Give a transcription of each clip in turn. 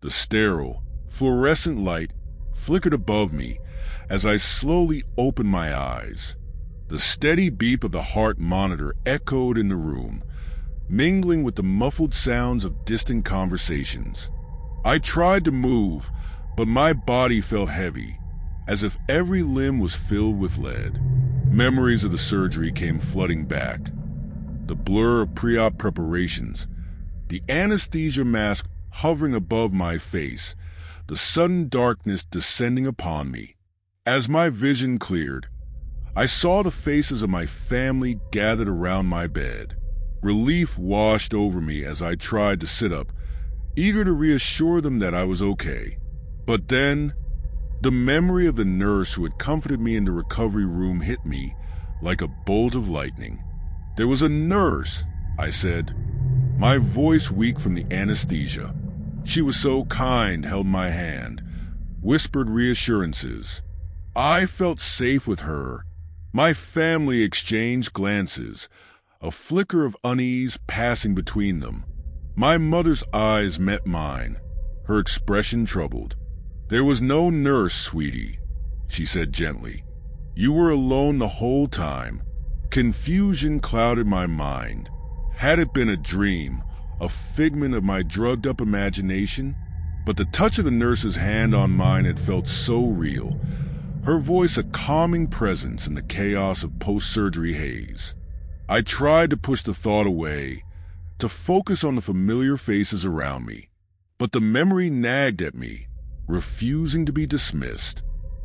The sterile, fluorescent light flickered above me as I slowly opened my eyes. The steady beep of the heart monitor echoed in the room, mingling with the muffled sounds of distant conversations. I tried to move, but my body felt heavy, as if every limb was filled with lead. Memories of the surgery came flooding back. The blur of pre-op preparations, the anesthesia mask hovering above my face, the sudden darkness descending upon me. As my vision cleared, I saw the faces of my family gathered around my bed. Relief washed over me as I tried to sit up, eager to reassure them that I was okay. But then, the memory of the nurse who had comforted me in the recovery room hit me like a bolt of lightning. "There was a nurse," I said, my voice weak from the anesthesia. She was so kind, held my hand, whispered reassurances. I felt safe with her. My family exchanged glances, a flicker of unease passing between them. My mother's eyes met mine, her expression troubled. "There was no nurse, sweetie," she said gently. "You were alone the whole time." Confusion clouded my mind. Had it been a dream, a figment of my drugged-up imagination? But the touch of the nurse's hand on mine had felt so real, her voice a calming presence in the chaos of post-surgery haze. I tried to push the thought away, to focus on the familiar faces around me. But the memory nagged at me, refusing to be dismissed.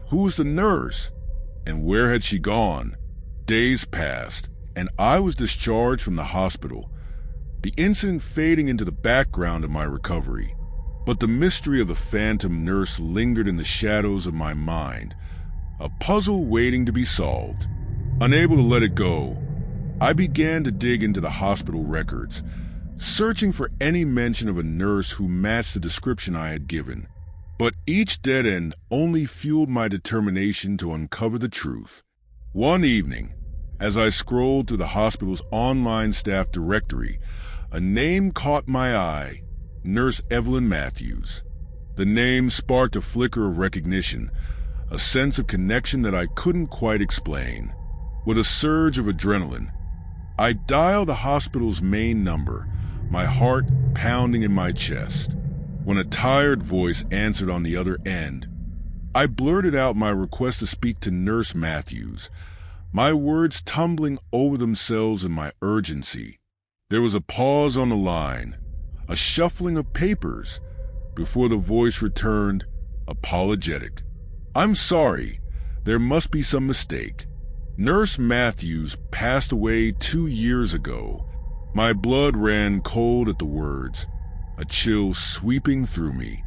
Who was the nurse? And where had she gone? Days passed, and I was discharged from the hospital, the incident fading into the background of my recovery. But the mystery of the phantom nurse lingered in the shadows of my mind, a puzzle waiting to be solved. Unable to let it go, I began to dig into the hospital records, searching for any mention of a nurse who matched the description I had given. But each dead end only fueled my determination to uncover the truth. One evening, as I scrolled through the hospital's online staff directory, a name caught my eye: Nurse Evelyn Matthews. The name sparked a flicker of recognition, a sense of connection that I couldn't quite explain. With a surge of adrenaline, I dialed the hospital's main number, my heart pounding in my chest. When a tired voice answered on the other end, I blurted out my request to speak to Nurse Matthews, my words tumbling over themselves in my urgency. There was a pause on the line, a shuffling of papers, before the voice returned, apologetic. "I'm sorry, there must be some mistake. Nurse Matthews passed away 2 years ago." My blood ran cold at the words, a chill sweeping through me.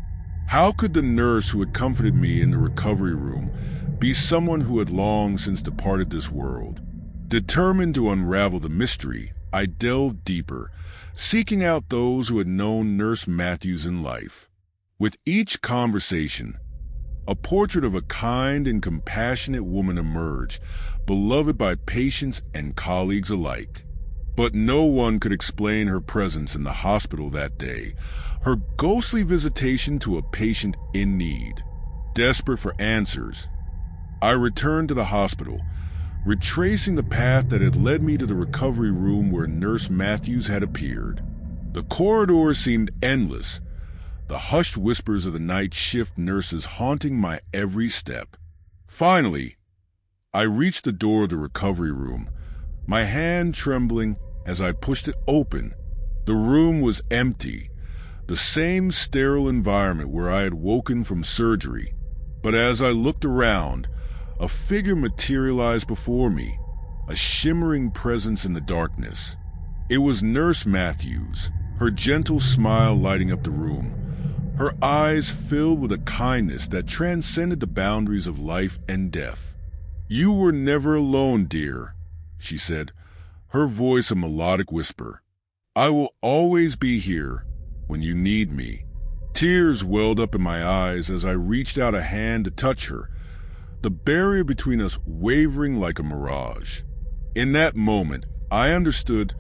How could the nurse who had comforted me in the recovery room be someone who had long since departed this world? Determined to unravel the mystery, I delved deeper, seeking out those who had known Nurse Matthews in life. With each conversation, a portrait of a kind and compassionate woman emerged, beloved by patients and colleagues alike. But no one could explain her presence in the hospital that day, her ghostly visitation to a patient in need. Desperate for answers, I returned to the hospital, retracing the path that had led me to the recovery room where Nurse Matthews had appeared. The corridor seemed endless, the hushed whispers of the night shift nurses haunting my every step. Finally, I reached the door of the recovery room, my hand trembling as I pushed it open. The room was empty, the same sterile environment where I had woken from surgery. But as I looked around, a figure materialized before me, a shimmering presence in the darkness. It was Nurse Matthews, her gentle smile lighting up the room, her eyes filled with a kindness that transcended the boundaries of life and death. "You were never alone, dear," she said, her voice a melodic whisper. "I will always be here when you need me." Tears welled up in my eyes as I reached out a hand to touch her, the barrier between us wavering like a mirage. In that moment, I understood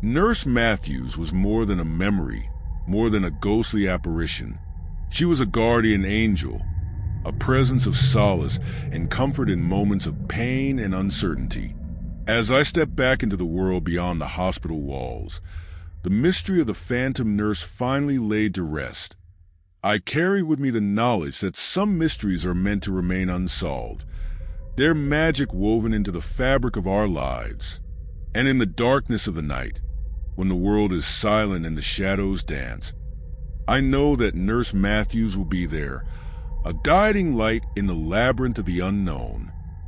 Nurse Matthews was more than a memory, more than a ghostly apparition. She was a guardian angel, a presence of solace and comfort in moments of pain and uncertainty. As I stepped back into the world beyond the hospital walls, the mystery of the phantom nurse finally laid to rest. I carry with me the knowledge that some mysteries are meant to remain unsolved, their magic woven into the fabric of our lives. And in the darkness of the night, when the world is silent and the shadows dance, I know that Nurse Matthews will be there, a guiding light in the labyrinth of the unknown.